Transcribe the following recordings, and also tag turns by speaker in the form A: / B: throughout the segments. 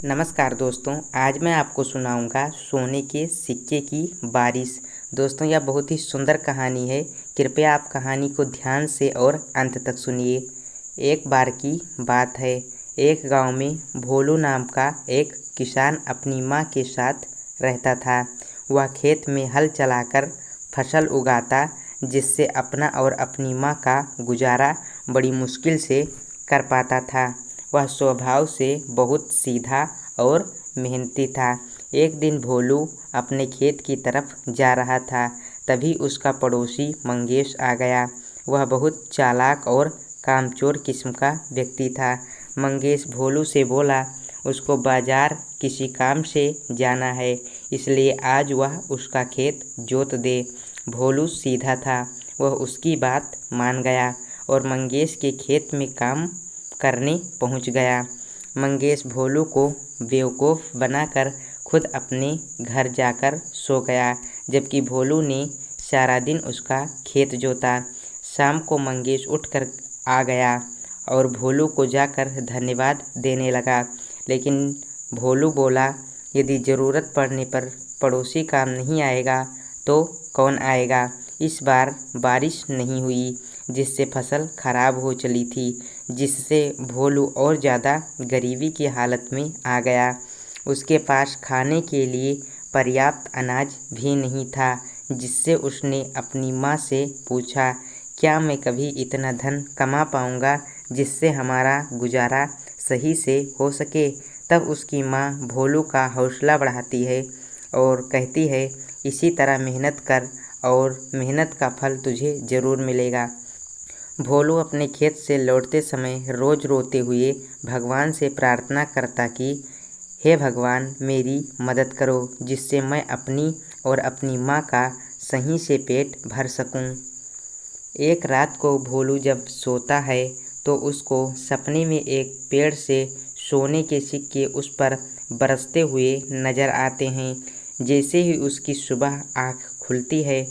A: नमस्कार दोस्तों, आज मैं आपको सुनाऊंगा सोने के सिक्के की बारिश। दोस्तों, यह बहुत ही सुंदर कहानी है। कृपया आप कहानी को ध्यान से और अंत तक सुनिए। एक बार की बात है, एक गांव में भोलू नाम का एक किसान अपनी माँ के साथ रहता था। वह खेत में हल चलाकर फसल उगाता, जिससे अपना और अपनी माँ का गुजारा बड़ी मुश्किल से कर पाता था। वह स्वभाव से बहुत सीधा और मेहनती था। एक दिन भोलू अपने खेत की तरफ जा रहा था, तभी उसका पड़ोसी मंगेश आ गया। वह बहुत चालाक और कामचोर किस्म का व्यक्ति था। मंगेश भोलू से बोला, उसको बाजार किसी काम से जाना है, इसलिए आज वह उसका खेत जोत दे। भोलू सीधा था, वह उसकी बात मान गया और मंगेश के खेत में काम करने पहुंच गया। मंगेश भोलू को बेवकूफ़ बनाकर खुद अपने घर जाकर सो गया, जबकि भोलू ने सारा दिन उसका खेत जोता। शाम को मंगेश उठकर आ गया और भोलू को जाकर धन्यवाद देने लगा, लेकिन भोलू बोला, यदि ज़रूरत पड़ने पर पड़ोसी काम नहीं आएगा तो कौन आएगा। इस बार बारिश नहीं हुई, जिससे फसल खराब हो चली थी, जिससे भोलू और ज़्यादा गरीबी की हालत में आ गया। उसके पास खाने के लिए पर्याप्त अनाज भी नहीं था, जिससे उसने अपनी माँ से पूछा, क्या मैं कभी इतना धन कमा पाऊँगा जिससे हमारा गुजारा सही से हो सके। तब उसकी माँ भोलू का हौसला बढ़ाती है और कहती है, इसी तरह मेहनत कर और मेहनत का फल तुझे ज़रूर मिलेगा। भोलू अपने खेत से लौटते समय रोज़ रोते हुए भगवान से प्रार्थना करता कि हे भगवान, मेरी मदद करो, जिससे मैं अपनी और अपनी माँ का सही से पेट भर सकूं। एक रात को भोलू जब सोता है तो उसको सपने में एक पेड़ से सोने के सिक्के उस पर बरसते हुए नजर आते हैं। जैसे ही उसकी सुबह आँख खुलती है,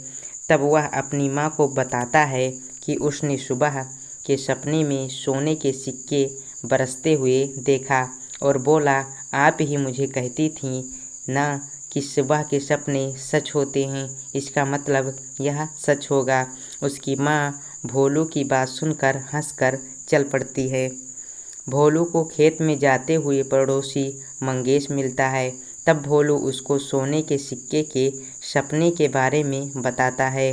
A: तब वह अपनी माँ को बताता है कि उसने सुबह के सपने में सोने के सिक्के बरसते हुए देखा और बोला, आप ही मुझे कहती थी ना कि सुबह के सपने सच होते हैं, इसका मतलब यह सच होगा। उसकी माँ भोलू की बात सुनकर हंसकर चल पड़ती है। भोलू को खेत में जाते हुए पड़ोसी मंगेश मिलता है। तब भोलू उसको सोने के सिक्के के सपने के बारे में बताता है।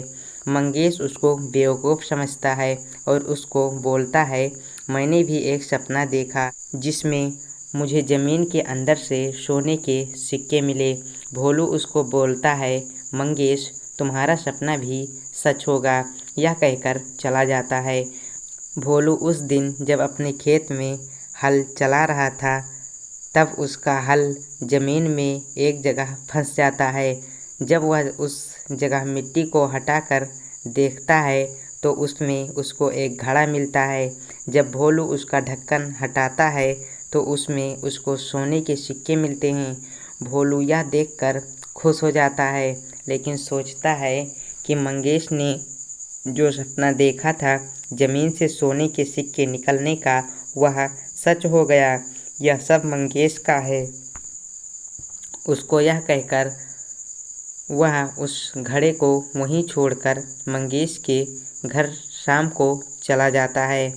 A: मंगेश उसको बेवकूफ़ समझता है और उसको बोलता है, मैंने भी एक सपना देखा जिसमें मुझे ज़मीन के अंदर से सोने के सिक्के मिले। भोलू उसको बोलता है, मंगेश, तुम्हारा सपना भी सच होगा। यह कहकर चला जाता है। भोलू उस दिन जब अपने खेत में हल चला रहा था, तब उसका हल ज़मीन में एक जगह फंस जाता है। जब वह उस जगह मिट्टी को हटाकर देखता है तो उसमें उसको एक घड़ा मिलता है। जब भोलू उसका ढक्कन हटाता है तो उसमें उसको सोने के सिक्के मिलते हैं। भोलू यह देखकर खुश हो जाता है, लेकिन सोचता है कि मंगेश ने जो सपना देखा था ज़मीन से सोने के सिक्के निकलने का, वह सच हो गया। यह सब मंगेश का है। उसको यह कहकर वह उस घड़े को वहीं छोड़कर मंगेश के घर शाम को चला जाता है।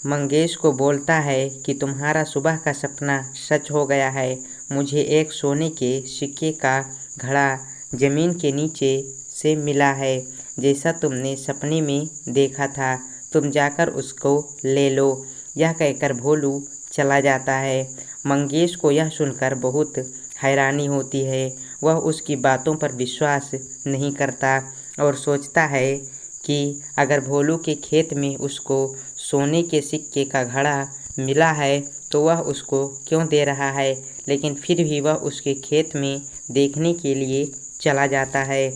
A: मंगेश को बोलता है कि तुम्हारा सुबह का सपना सच हो गया है। मुझे एक सोने के सिक्के का घड़ा ज़मीन के नीचे से मिला है, जैसा तुमने सपने में देखा था। तुम जाकर उसको ले लो। यह कहकर भोलू चला जाता है। मंगेश को यह सुनकर बहुत हैरानी होती है। वह उसकी बातों पर विश्वास नहीं करता और सोचता है कि अगर भोलू के खेत में उसको सोने के सिक्के का घड़ा मिला है तो वह उसको क्यों दे रहा है, लेकिन फिर भी वह उसके खेत में देखने के लिए चला जाता है।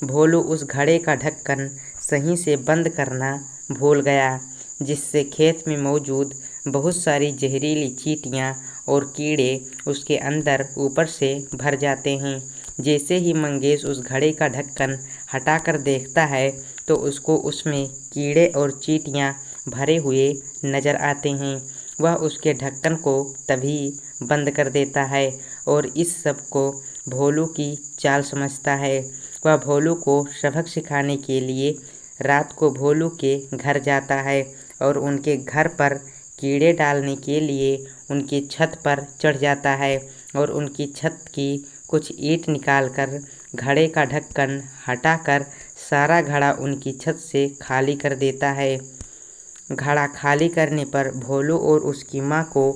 A: भोलू उस घड़े का ढक्कन सही से बंद करना भूल गया, जिससे खेत में मौजूद बहुत सारी जहरीली चींटियाँ और कीड़े उसके अंदर ऊपर से भर जाते हैं। जैसे ही मंगेश उस घड़े का ढक्कन हटाकर देखता है तो उसको उसमें कीड़े और चींटियाँ भरे हुए नज़र आते हैं। वह उसके ढक्कन को तभी बंद कर देता है और इस सब को भोलू की चाल समझता है। वह भोलू को सबक सिखाने के लिए रात को भोलू के घर जाता है और उनके घर पर कीड़े डालने के लिए उनकी छत पर चढ़ जाता है और उनकी छत की कुछ ईंट निकालकर घड़े का ढक्कन हटाकर सारा घड़ा उनकी छत से खाली कर देता है। घड़ा खाली करने पर भोलू और उसकी माँ को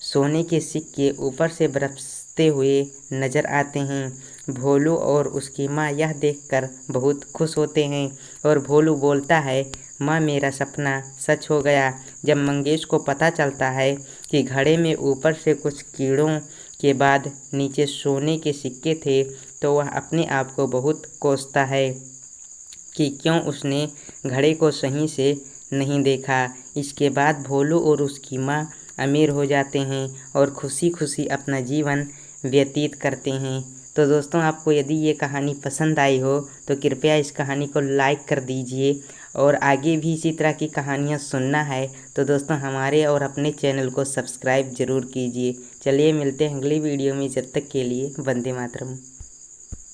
A: सोने के सिक्के ऊपर से बरसते हुए नजर आते हैं। भोलू और उसकी माँ यह देखकर बहुत खुश होते हैं और भोलू बोलता है, माँ मेरा सपना सच हो गया। जब मंगेश को पता चलता है कि घड़े में ऊपर से कुछ कीड़ों के बाद नीचे सोने के सिक्के थे तो वह अपने आप को बहुत कोसता है कि क्यों उसने घड़े को सही से नहीं देखा। इसके बाद भोलू और उसकी माँ अमीर हो जाते हैं और खुशी खुशी अपना जीवन व्यतीत करते हैं। तो दोस्तों, आपको यदि ये कहानी पसंद आई हो तो कृपया इस कहानी को लाइक कर दीजिए और आगे भी इसी तरह की कहानियाँ सुनना है तो दोस्तों हमारे और अपने चैनल को सब्सक्राइब ज़रूर कीजिए। चलिए मिलते हैं अगली वीडियो में, जब तक के लिए वंदे मातरम।